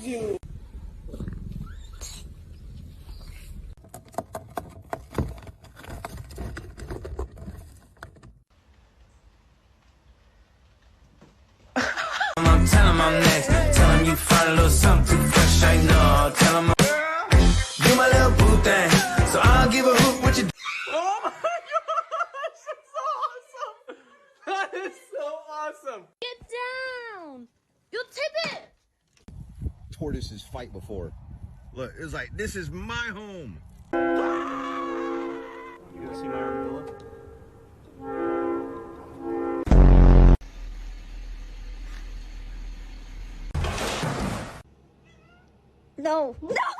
you. Tell him I'm next. Tell him you find a little something too fresh. I know. Tell him do my little boo thing. So I'll give a hoot what you. Oh my gosh, that's so awesome. That is so awesome. Get down. You'll tip it. Tortoises fight before. Look, it's like, this is my home. You gonna see my armadillo? No. No.